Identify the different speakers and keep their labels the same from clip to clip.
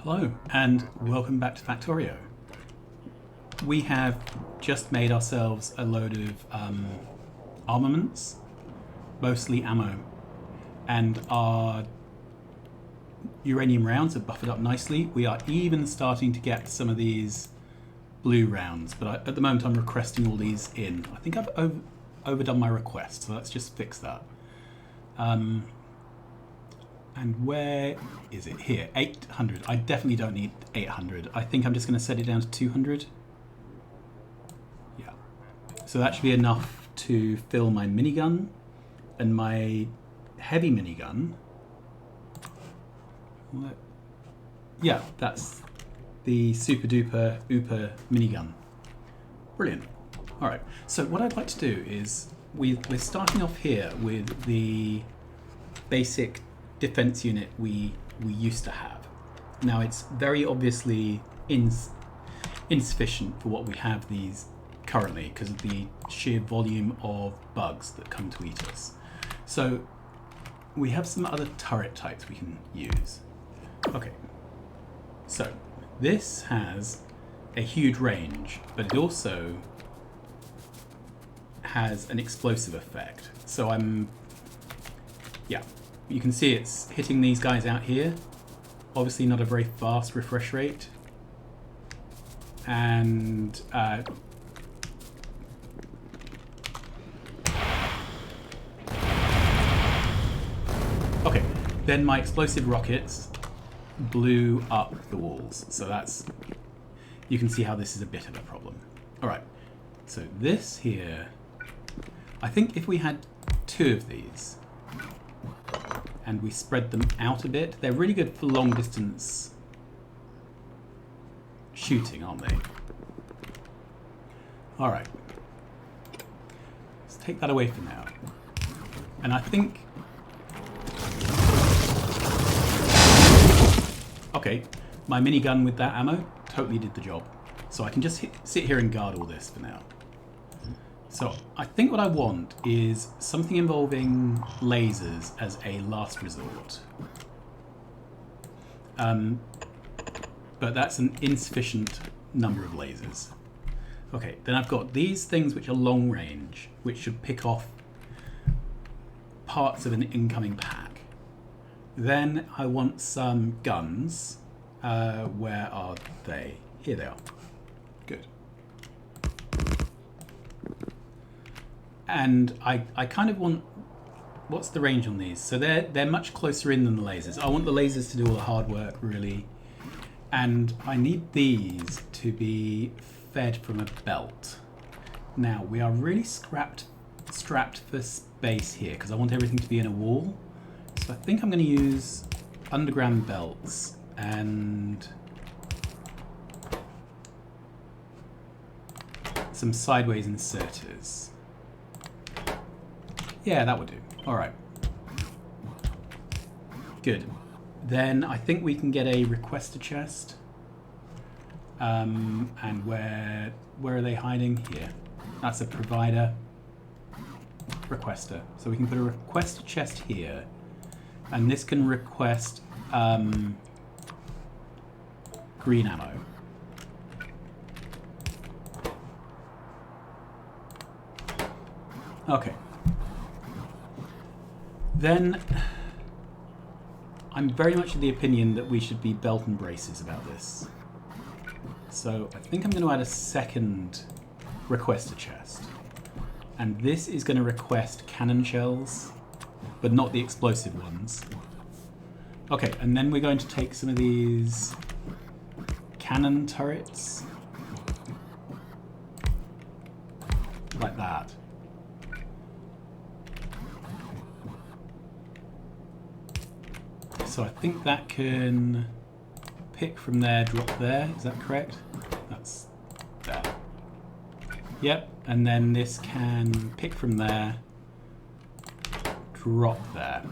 Speaker 1: Hello and welcome back to Factorio. We have just made ourselves a load of armaments, mostly ammo, and our uranium rounds have buffered up nicely. We are even starting to get some of these blue rounds, but at the moment I'm requesting all these in. I think I've overdone my request, so let's just fix that. And where is it? Here, 800. I definitely don't need 800. I think I'm just going to set it down to 200. Yeah. So that should be enough to fill my minigun and my heavy minigun. What? Yeah, that's the super duper ooper minigun. Brilliant. All right. So what I'd like to do is we're starting off here with the basic defense unit we used to have. Now it's very obviously insufficient for what we have these currently because of the sheer volume of bugs that come to eat us. So we have some other turret types we can use. Okay, so this has a huge range, but it also has an explosive effect. So you can see it's hitting these guys out here. Obviously not a very fast refresh rate. And okay, then my explosive rockets blew up the walls. So you can see how this is a bit of a problem. All right, so this here, I think if we had two of these, and we spread them out a bit. They're really good for long distance shooting, aren't they? All right. Let's take that away for now. And I think... Okay, my minigun with that ammo totally did the job. So I can just sit here and guard all this for now. So I think what I want is something involving lasers as a last resort. But that's an insufficient number of lasers. Okay, then I've got these things which are long range, which should pick off parts of an incoming pack. Then I want some guns. Where are they? Here they are. Good. And I kind of want, what's the range on these? So they're much closer in than the lasers. I want the lasers to do all the hard work, really. And I need these to be fed from a belt. Now, we are really strapped for space here, because I want everything to be in a wall. So I think I'm going to use underground belts and some sideways inserters. Yeah, that would do. All right. Good. Then I think we can get a requester chest. And where are they hiding? Here. That's a provider requester. So we can put a requester chest here. And this can request green ammo. Okay. Then I'm very much of the opinion that we should be belt and braces about this. So I think I'm going to add a second requester chest. And this is going to request cannon shells, but not the explosive ones. Okay, and then we're going to take some of these cannon turrets. Like that. So I think that can pick from there, drop there. Is that correct? That's there. Yep. And then this can pick from there, drop there.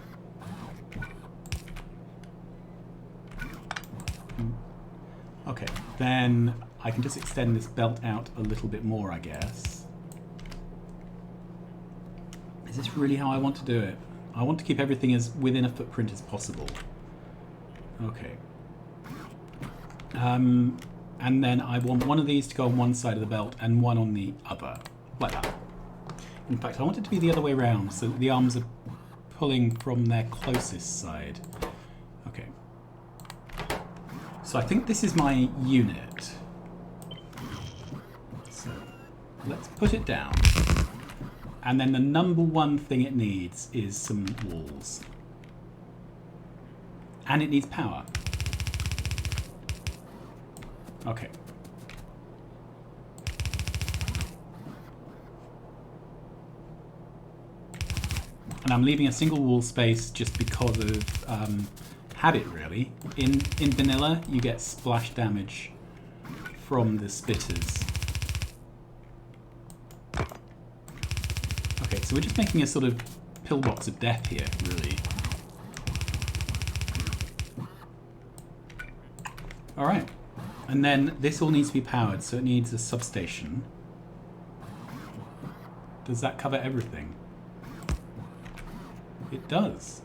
Speaker 1: Okay. Then I can just extend this belt out a little bit more, I guess. Is this really how I want to do it? I want to keep everything as within a footprint as possible. Okay. And then I want one of these to go on one side of the belt and one on the other, like that. In fact, I want it to be the other way around, so that the arms are pulling from their closest side. Okay. So I think this is my unit. So let's put it down. And then the number one thing it needs is some walls. And it needs power. Okay. And I'm leaving a single wall space just because of habit, really. In vanilla, you get splash damage from the spitters. Okay, so we're just making a sort of pillbox of death here, really. Alright. And then this all needs to be powered, so it needs a substation. Does that cover everything? It does.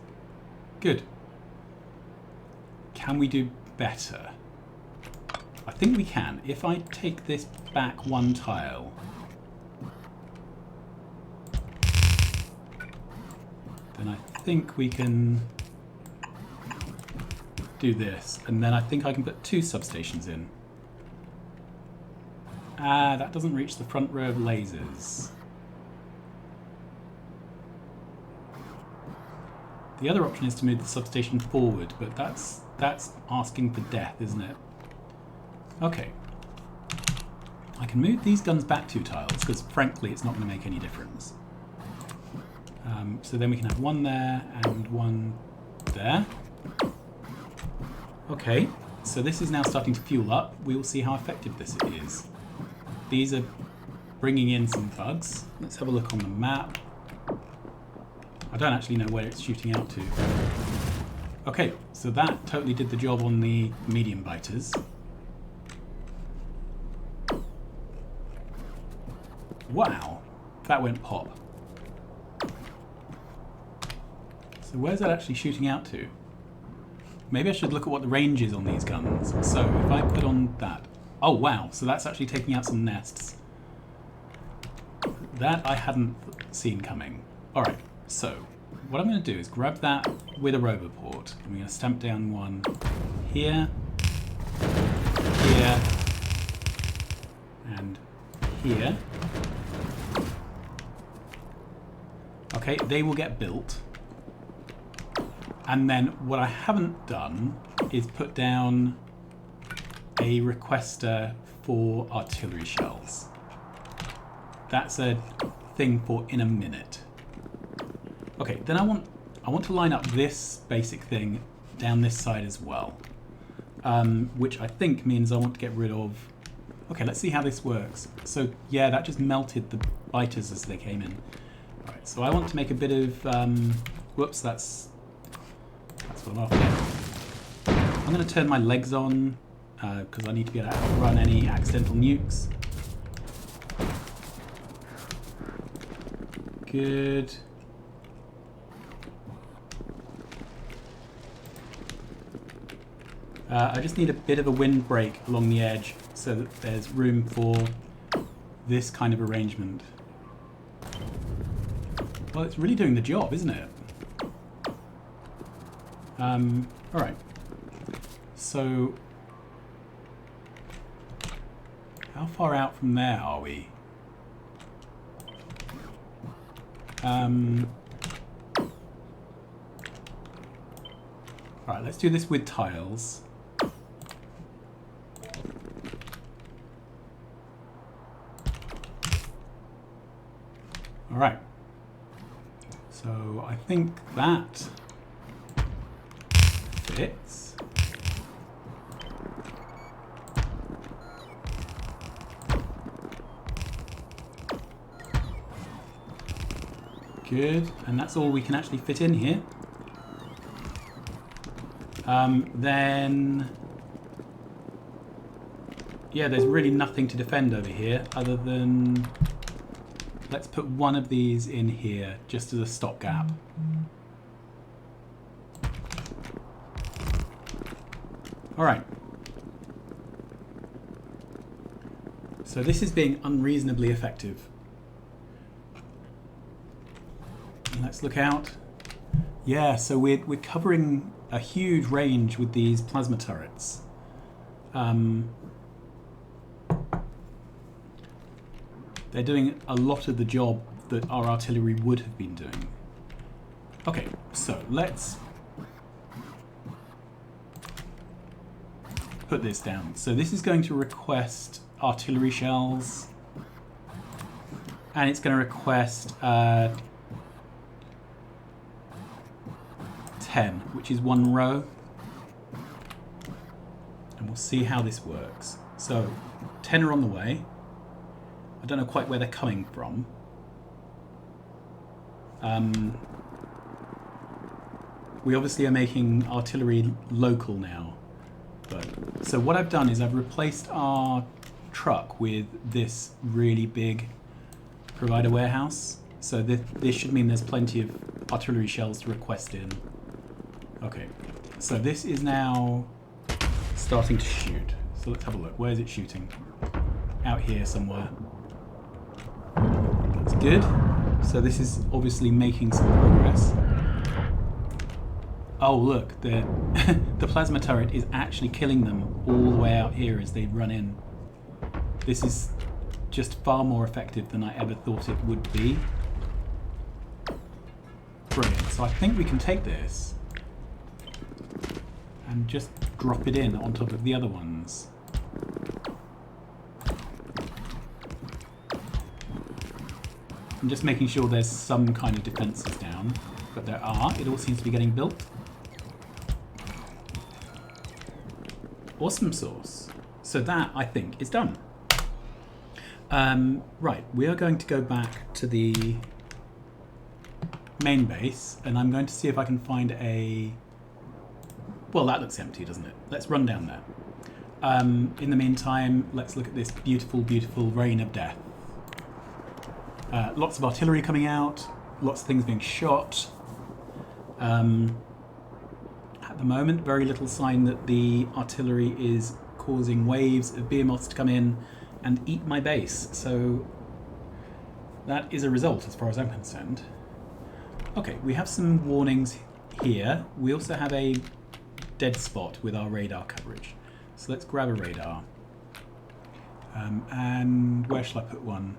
Speaker 1: Good. Can we do better? I think we can. If I take this back one tile, then I think we can do this, and then I think I can put 2 substations in. Ah, that doesn't reach the front row of lasers. The other option is to move the substation forward, but that's asking for death, isn't it? Okay. I can move these guns back 2 tiles, because frankly it's not going to make any difference. So then we can have one there and one there. Okay, so this is now starting to fuel up. We will see how effective this is. These are bringing in some bugs. Let's have a look on the map. I don't actually know where it's shooting out to. Okay, so that totally did the job on the medium biters. Wow, that went pop. So where's that actually shooting out to? Maybe I should look at what the range is on these guns. So if I put on that... Oh wow, so that's actually taking out some nests. That I hadn't seen coming. Alright, so what I'm going to do is grab that with a roboport. I'm going to stamp down one here, here, and here. Okay, they will get built. And then what I haven't done is put down a requester for artillery shells. That's a thing for in a minute. Okay, then I want to line up this basic thing down this side as well, which I think means I want to get rid of... Okay, let's see how this works. So yeah, that just melted the biters as they came in. All right, so I want to make a bit of... whoops, that's what I'm after. I'm going to turn my legs on because I need to be able to outrun any accidental nukes. Good. I just need a bit of a windbreak along the edge so that there's room for this kind of arrangement. Well, it's really doing the job, isn't it? Alright. So, how far out from there are we? Alright, let's do this with tiles. Alright. So, I think that fits. Good, and that's all we can actually fit in here. Then... yeah, there's really nothing to defend over here other than... let's put one of these in here just as a stopgap. Alright. So this is being unreasonably effective. Let's look out. Yeah, so we're covering a huge range with these plasma turrets. They're doing a lot of the job that our artillery would have been doing. Okay, so let's put this down. So this is going to request artillery shells, and it's going to request 10, which is one row. And we'll see how this works. So 10 are on the way. I don't know quite where they're coming from. We obviously are making artillery local now. So what I've done is I've replaced our truck with this really big provider warehouse. So this should mean there's plenty of artillery shells to request in. Okay, so this is now starting to shoot. So let's have a look. Where is it shooting? Out here somewhere. That's good. So this is obviously making some progress. Oh look, the plasma turret is actually killing them all the way out here as they run in. This is just far more effective than I ever thought it would be. Brilliant. So I think we can take this and just drop it in on top of the other ones. I'm just making sure there's some kind of defences down, but there are. It all seems to be getting built. Awesome sauce. So that, I think, is done. Right, we are going to go back to the main base, and I'm going to see if I can find a... Well, that looks empty, doesn't it? Let's run down there. In the meantime, let's look at this beautiful, beautiful rain of death. Lots of artillery coming out, lots of things being shot. At the moment, very little sign that the artillery is causing waves of behemoths to come in and eat my base. So that is a result as far as I'm concerned. Okay, we have some warnings here. We also have a dead spot with our radar coverage. So let's grab a radar. And where shall I put one?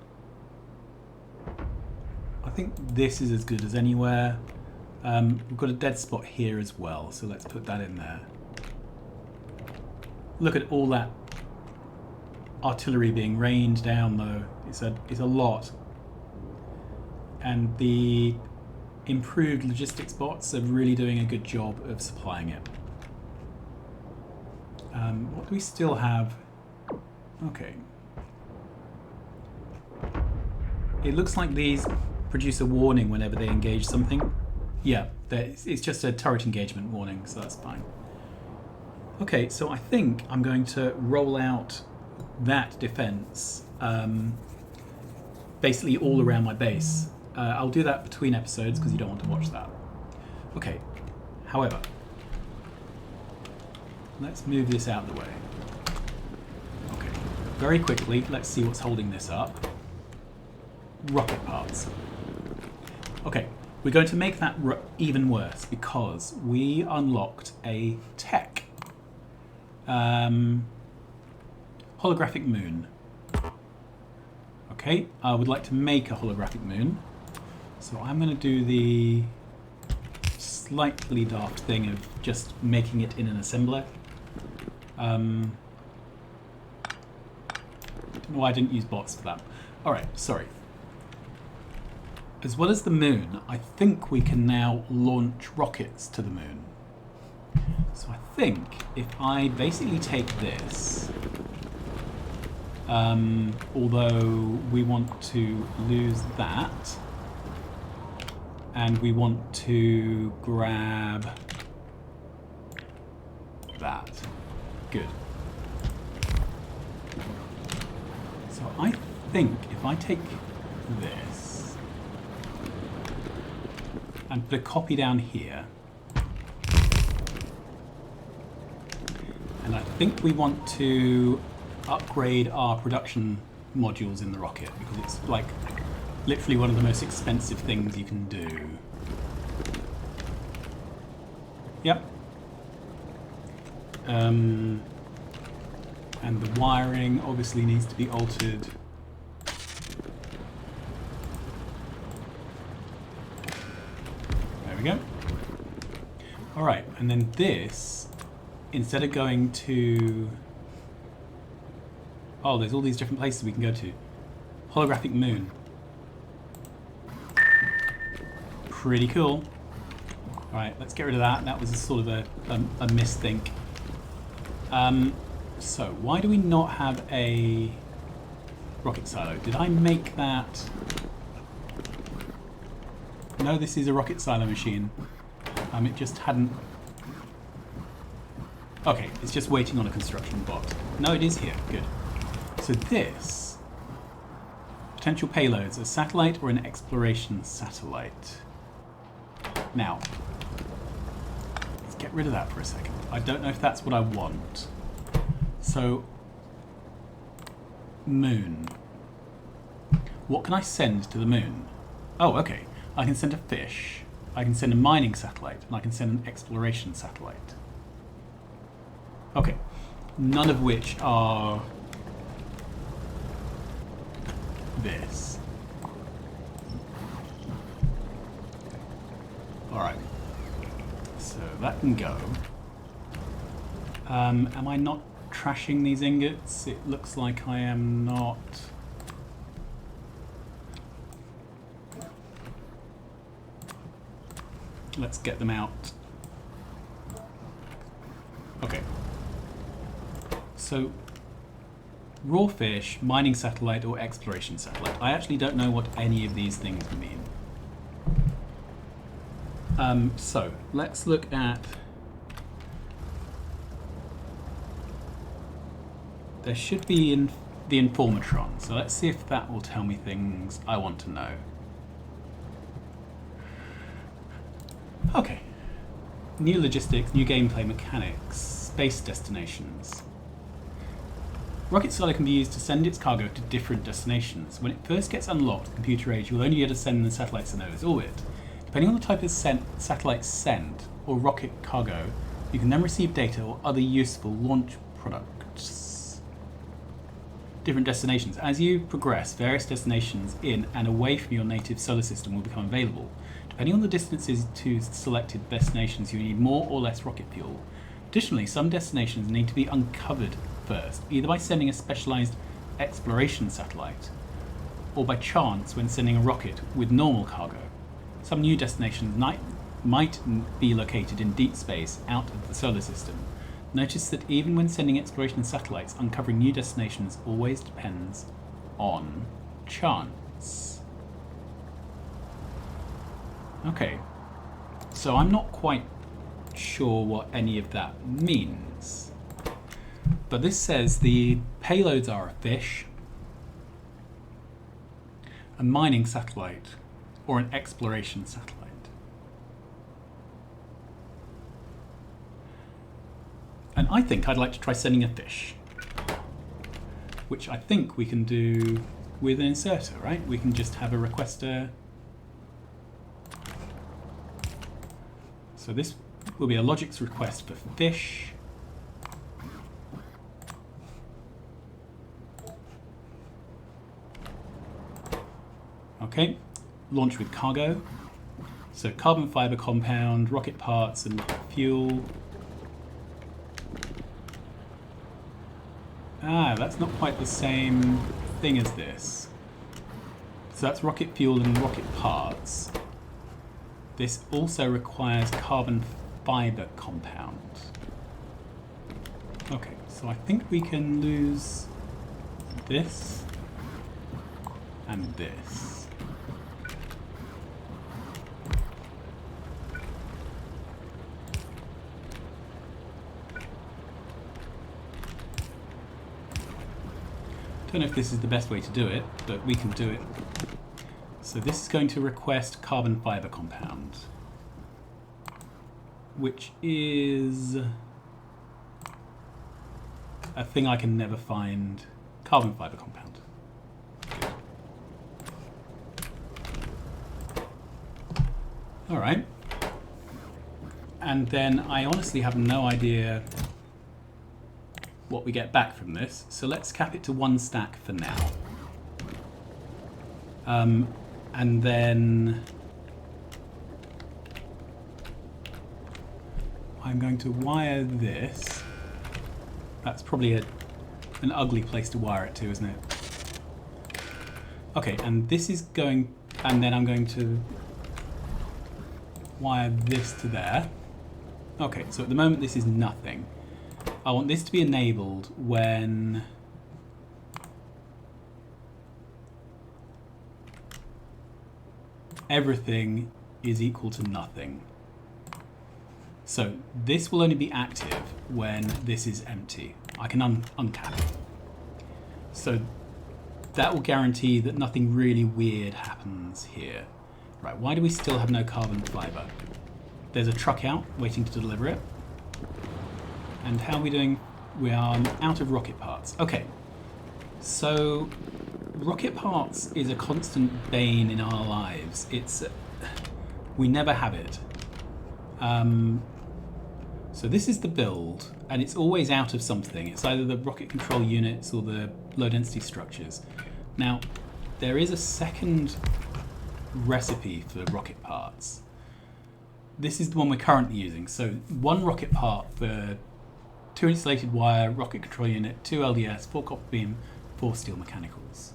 Speaker 1: I think this is as good as anywhere. We've got a dead spot here as well, so let's put that in there. Look at all that artillery being rained down, though. It's a lot. And the improved logistics bots are really doing a good job of supplying it. What do we still have? Okay. It looks like these produce a warning whenever they engage something. Yeah, it's just a turret engagement warning, so that's fine. Okay, so I think I'm going to roll out that defense basically all around my base. I'll do that between episodes because you don't want to watch that. Okay, however, let's move this out of the way. Okay, very quickly, let's see what's holding this up. Rocket parts. Okay, we're going to make that even worse because we unlocked a tech. Holographic moon. Okay, I would like to make a holographic moon. So I'm going to do the slightly daft thing of just making it in an assembler. I don't know why I didn't use bots for that. Alright, sorry. As well as the moon, I think we can now launch rockets to the moon. So I think if I basically take this, although we want to lose that, and we want to grab that. Good. So I think if I take this and put a copy down here, and I think we want to upgrade our production modules in the rocket because it's like literally one of the most expensive things you can do. Yep. And the wiring obviously needs to be altered. There we go. Alright, and then this, instead of going to... Oh, there's all these different places we can go to. Holographic moon. Pretty cool. Alright, let's get rid of that. That was a sort of a misthink. So, why do we not have a rocket silo? Did I make that? No, this is a rocket silo machine. It just hadn't... Okay, it's just waiting on a construction bot. No, it is here. Good. So this... Potential payloads, a satellite or an exploration satellite. Now, let's get rid of that for a second. I don't know if that's what I want. So, moon. What can I send to the moon? Oh, okay. I can send a fish. I can send a mining satellite, and I can send an exploration satellite. Okay. None of which are this. Alright. So that can go. Am I not trashing these ingots? It looks like I am not. Let's get them out. Okay. So, raw fish, mining satellite, or exploration satellite. I actually don't know what any of these things mean. So, let's look at... There should be in the Informatron, so let's see if that will tell me things I want to know. Okay. New logistics, new gameplay mechanics, space destinations. Rocket Silo can be used to send its cargo to different destinations. When it first gets unlocked, computer age, you'll only be able to send the satellites in Earth's orbit. Depending on the type of satellite sent or rocket cargo, you can then receive data or other useful launch products. Different destinations. As you progress, various destinations in and away from your native solar system will become available. Depending on the distances to selected destinations, you need more or less rocket fuel. Additionally, some destinations need to be uncovered first, either by sending a specialized exploration satellite, or by chance when sending a rocket with normal cargo. Some new destinations might be located in deep space out of the solar system. Notice that even when sending exploration satellites, uncovering new destinations always depends on chance. Okay, so I'm not quite sure what any of that means. But this says the payloads are a fish, a mining satellite, or an exploration satellite. And I think I'd like to try sending a fish, which I think we can do with an inserter, right? We can just have a requester. So this will be a logics request for fish. Okay, launch with cargo. So carbon fiber compound, rocket parts, and rocket fuel. Ah, that's not quite the same thing as this. So that's rocket fuel and rocket parts. This also requires carbon fiber compound. Okay, so I think we can lose this and this. Don't know if this is the best way to do it, but we can do it. So this is going to request carbon fiber compound, which is a thing I can never find. Carbon fiber compound. All right. And then I honestly have no idea what we get back from this. So let's cap it to 1 stack for now. And then I'm going to wire this. That's probably an ugly place to wire it to, isn't it? Okay, and this is going, and then I'm going to wire this to there. Okay, so at the moment this is nothing. I want this to be enabled when everything is equal to nothing. So this will only be active when this is empty. I can uncap it. So that will guarantee that nothing really weird happens here. Right, why do we still have no carbon fiber? There's a truck out waiting to deliver it. And how are we doing? We are out of rocket parts. Okay, so rocket parts is a constant bane in our lives. We never have it. So this is the build, and it's always out of something. It's either the rocket control units or the low density structures. Now, there is a second recipe for rocket parts. This is the one we're currently using. So 1 rocket part for 2 insulated wire, rocket control unit, 2 LDS, 4 copper beam, 4 steel mechanicals.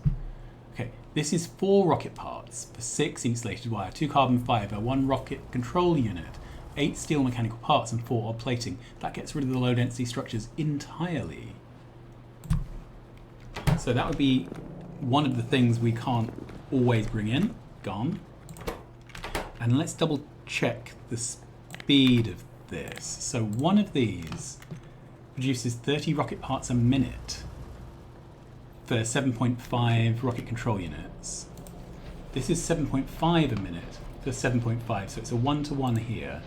Speaker 1: Okay, this is 4 rocket parts for 6 insulated wire, 2 carbon fiber, 1 rocket control unit, 8 steel mechanical parts, and 4 odd plating. That gets rid of the low density structures entirely. So that would be one of the things we can't always bring in. Gone. And let's double check the speed of this. So one of these produces 30 rocket parts a minute for 7.5 rocket control units. This is 7.5 a minute for 7.5, so it's a 1-to-1 here.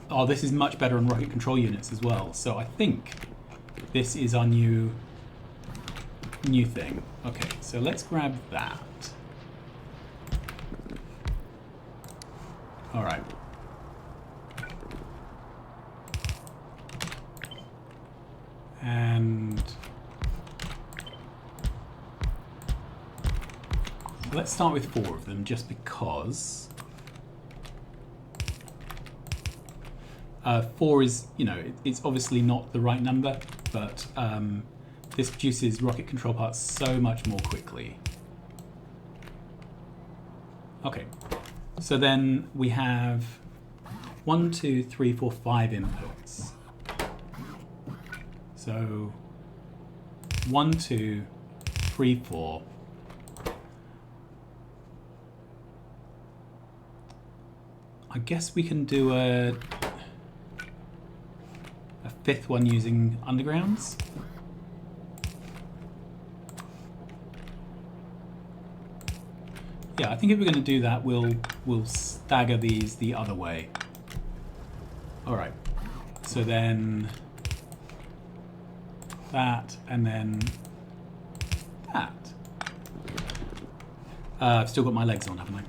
Speaker 1: Oh, this is much better on rocket control units as well. So I think this is our new thing. Okay, so let's grab that. All right. And let's start with 4 of them, just because 4 is, it's obviously not the right number, but this produces rocket control parts so much more quickly. Okay, so then we have 1, 2, 3, 4, 5 inputs. So 1, 2, 3, 4. I guess we can do a 5th one using undergrounds. Yeah, I think if we're going to do that, we'll stagger these the other way. All right. So then that, and then that. I've still got my legs on, haven't I?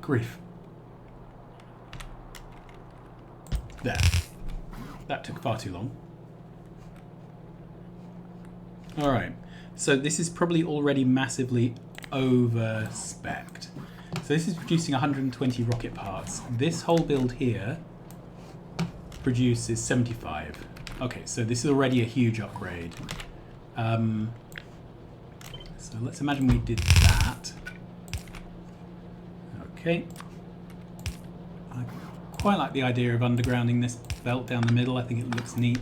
Speaker 1: Grief. There. That took far too long. All right. So this is probably already massively over-spec'd. So this is producing 120 rocket parts. This whole build here produces 75. Okay, so this is already a huge upgrade. So let's imagine we did that. Okay. I quite like the idea of undergrounding this belt down the middle. I think it looks neat,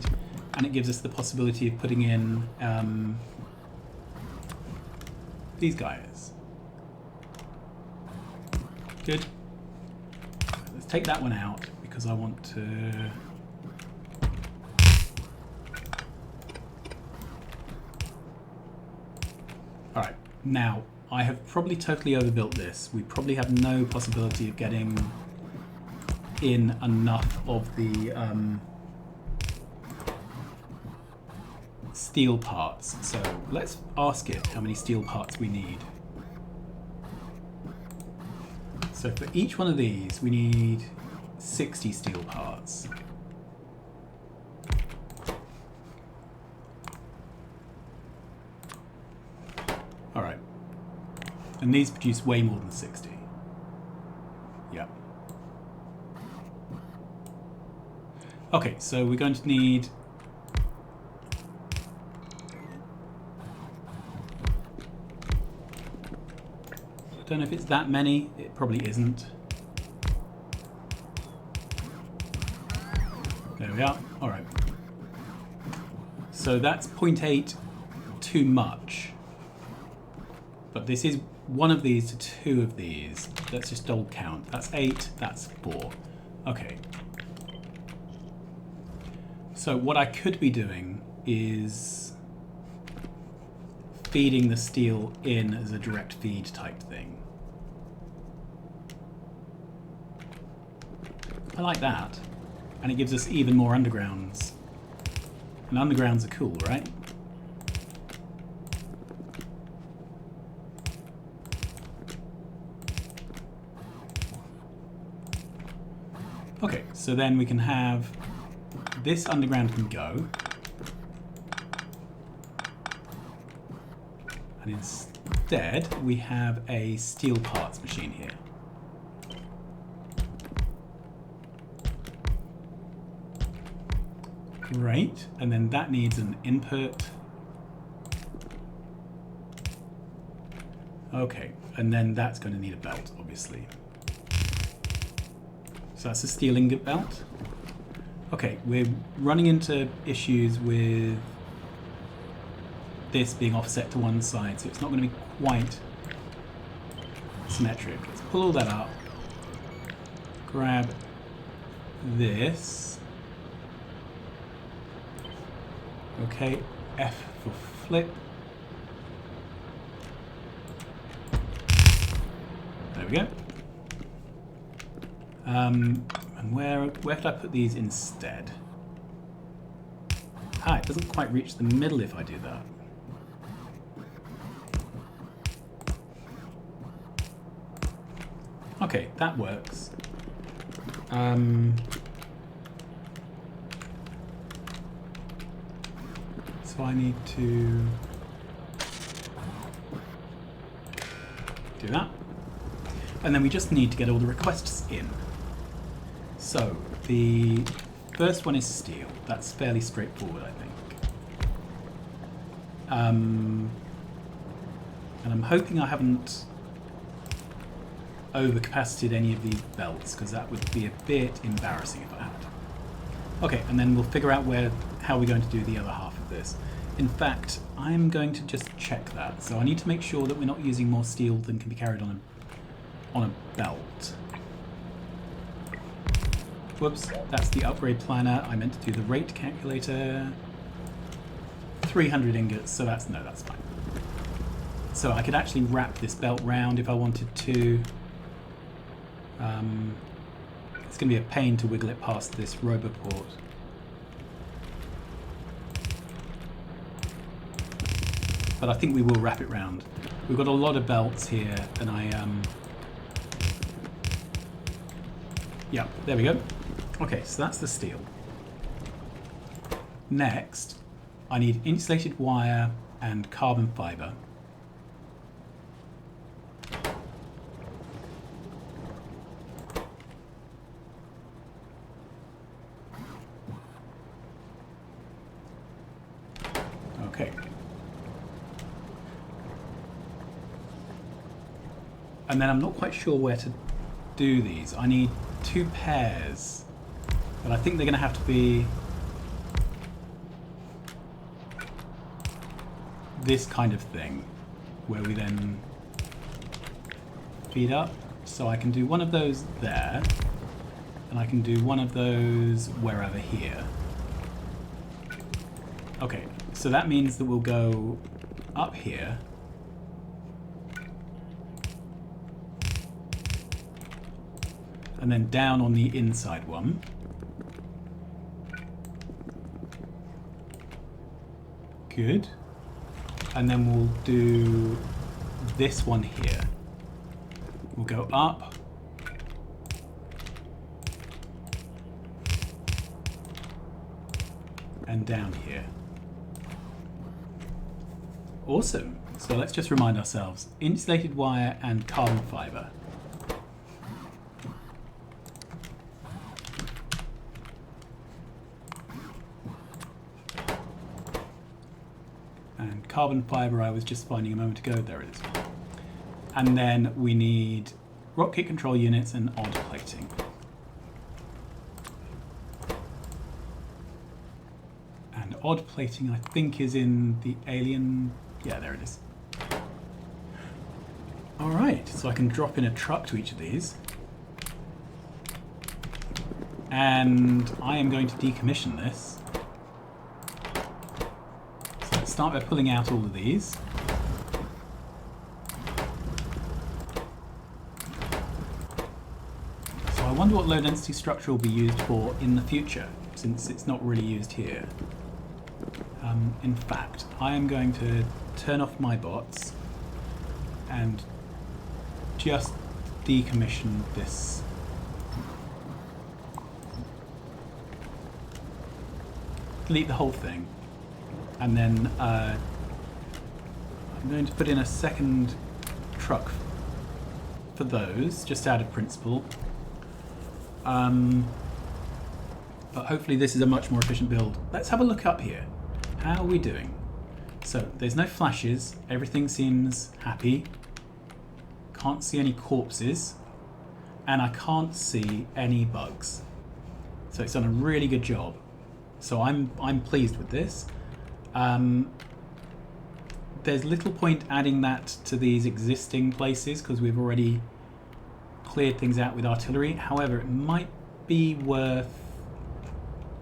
Speaker 1: and it gives us the possibility of putting in these guys. Good. Let's take that one out because I want to. All right, now I have probably totally overbuilt this. We probably have no possibility of getting in enough of the steel parts. So let's ask it how many steel parts we need. So for each one of these, we need 60 steel parts. All right. And these produce way more than 60. Yep. Okay, so we're going to need I don't know if it's that many. It probably isn't. There we are. All right. So that's 0.8 too much. But this is one of these to two of these. Let's just double count. That's 8, that's 4. Okay. So what I could be doing is feeding the steel in as a direct feed type thing. I like that. And it gives us even more undergrounds. And undergrounds are cool, right? Okay, so then we can have this underground can go. And instead, we have a steel parts machine here. Great, and then that needs an input. Okay, and then that's going to need a belt, obviously. So that's a steel ingot belt. Okay, we're running into issues with this being offset to one side, so it's not going to be quite symmetric. Let's pull all that up. Grab this. Okay, F for flip. There we go. And where could I put these instead? Ah, it doesn't quite reach the middle if I do that. Okay, that works. So I need to do that. And then we just need to get all the requests in. So the first one is steel. That's fairly straightforward, I think. And I'm hoping I haven't overcapacitated any of these belts, because that would be a bit embarrassing if I had. Okay, and then we'll figure out how we're going to do the other half of this. In fact, I'm going to just check that. So I need to make sure that we're not using more steel than can be carried on a belt. Whoops, that's the upgrade planner. I meant to do the rate calculator. 300 ingots, so that's fine. So I could actually wrap this belt round if I wanted to. It's going to be a pain to wiggle it past this roboport. But I think we will wrap it round. We've got a lot of belts here, and yeah, there we go. Okay, so that's the steel. Next, I need insulated wire and carbon fiber. Okay. And then I'm not quite sure where to do these. I need 2 pairs, but I think they're going to have to be this kind of thing, where we then feed up. So I can do one of those there, and I can do one of those wherever here. Okay, so that means that we'll go up here. And then down on the inside one. Good. And then we'll do this one here. We'll go up. And down here. Awesome. So let's just remind ourselves. Insulated wire and carbon fibre. And carbon fibre I was just finding a moment ago. There it is. And then we need rocket control units and odd plating. And odd plating I think is in the alien... Yeah, there it is. Alright, so I can drop in a truck to each of these. And I am going to decommission this. So let's start by pulling out all of these. So I wonder what low density structure will be used for in the future, since it's not really used here. In fact, I am going to turn off my bots and just decommission this. Delete the whole thing. And then I'm going to put in a second truck for those, just out of principle. But hopefully this is a much more efficient build. Let's have a look up here. How are we doing? So there's no flashes, everything seems happy. Can't see any corpses, and I can't see any bugs. So it's done a really good job. So I'm pleased with this. There's little point adding that to these existing places because we've already cleared things out with artillery. However, it might be worth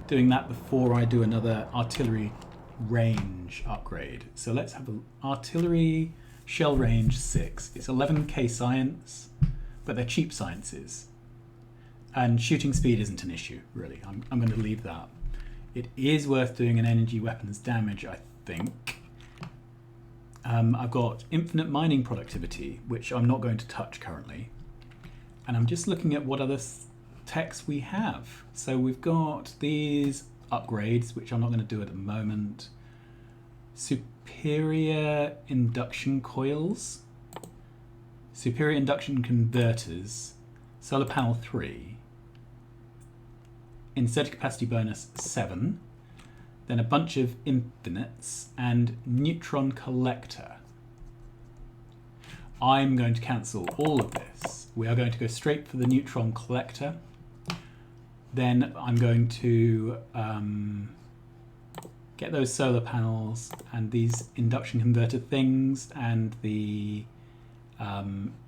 Speaker 1: doing that before I do another artillery range upgrade. So let's have an artillery shell range 6. It's 11k science, but they're cheap sciences. And shooting speed isn't an issue, really. I'm going to leave that. It is worth doing an energy weapons damage, I think. I've got infinite mining productivity, which I'm not going to touch currently. And I'm just looking at what other techs we have. So we've got these upgrades, which I'm not going to do at the moment. Superior induction coils, superior induction converters, solar panel 3, inserted capacity bonus 7, then a bunch of infinites and neutron collector. I'm going to cancel all of this. We are going to go straight for the neutron collector. Then I'm going to get those solar panels and these induction converter things and the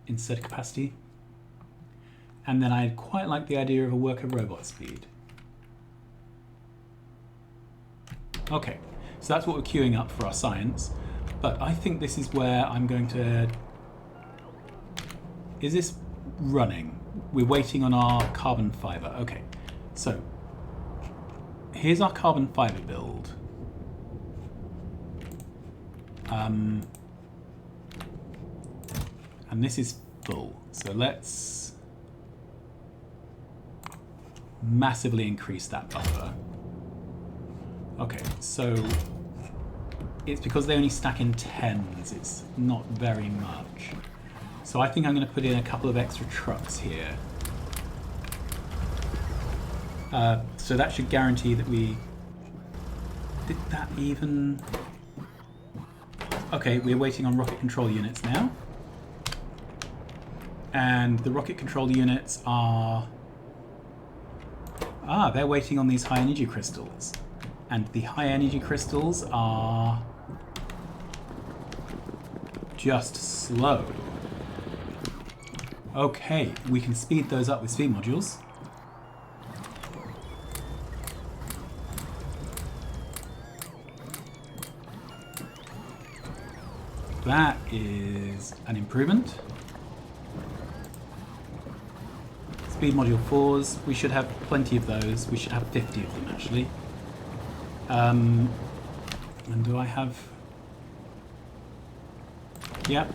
Speaker 1: inserted capacity. And then I quite like the idea of a worker robot speed. Okay, so that's what we're queuing up for our science. But I think this is where I'm going to... Is this running? We're waiting on our carbon fibre. Okay. So, here's our carbon fibre build. And this is full. So let's massively increase that buffer. Okay, so it's because they only stack in 10s. It's not very much. So I think I'm going to put in a couple of extra trucks here. So that should guarantee that we... Did that even... Okay, we're waiting on rocket control units now. And the rocket control units are... Ah, they're waiting on these high energy crystals. And the high energy crystals are... just slow. Okay, we can speed those up with speed modules. That is an improvement. Speed module 4s, we should have plenty of those. We should have 50 of them actually. And do I have... Yep.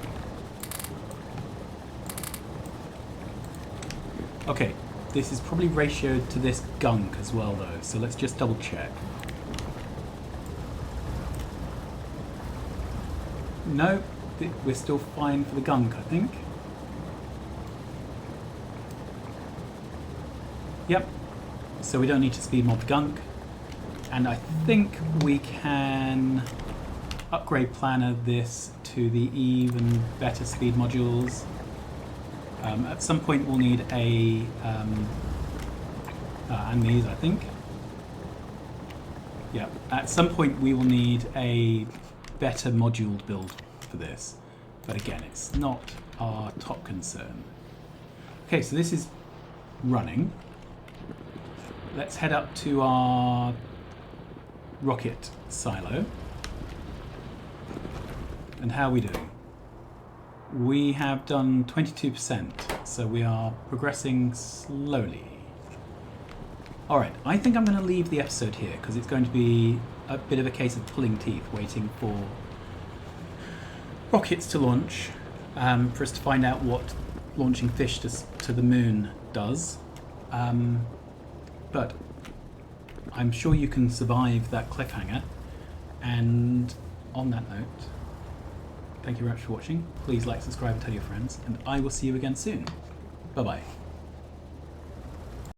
Speaker 1: Okay, this is probably ratioed to this gunk as well though, so let's just double check. No, we're still fine for the gunk, I think. Yep, so we don't need to speed mod the gunk. And I think we can upgrade planner this to the even better speed modules. At some point we'll need a, and these I think. Yeah, at some point we will need a better moduled build for this. But again, it's not our top concern. Okay, so this is running. Let's head up to our rocket silo. And how are we doing? We have done 22%, so we are progressing slowly. Alright, I think I'm going to leave the episode here, because it's going to be a bit of a case of pulling teeth, waiting for rockets to launch, for us to find out what launching fish to the moon does. But I'm sure you can survive that cliffhanger, and on that note, thank you very much for watching. Please like, subscribe and tell your friends, and I will see you again soon. Bye bye.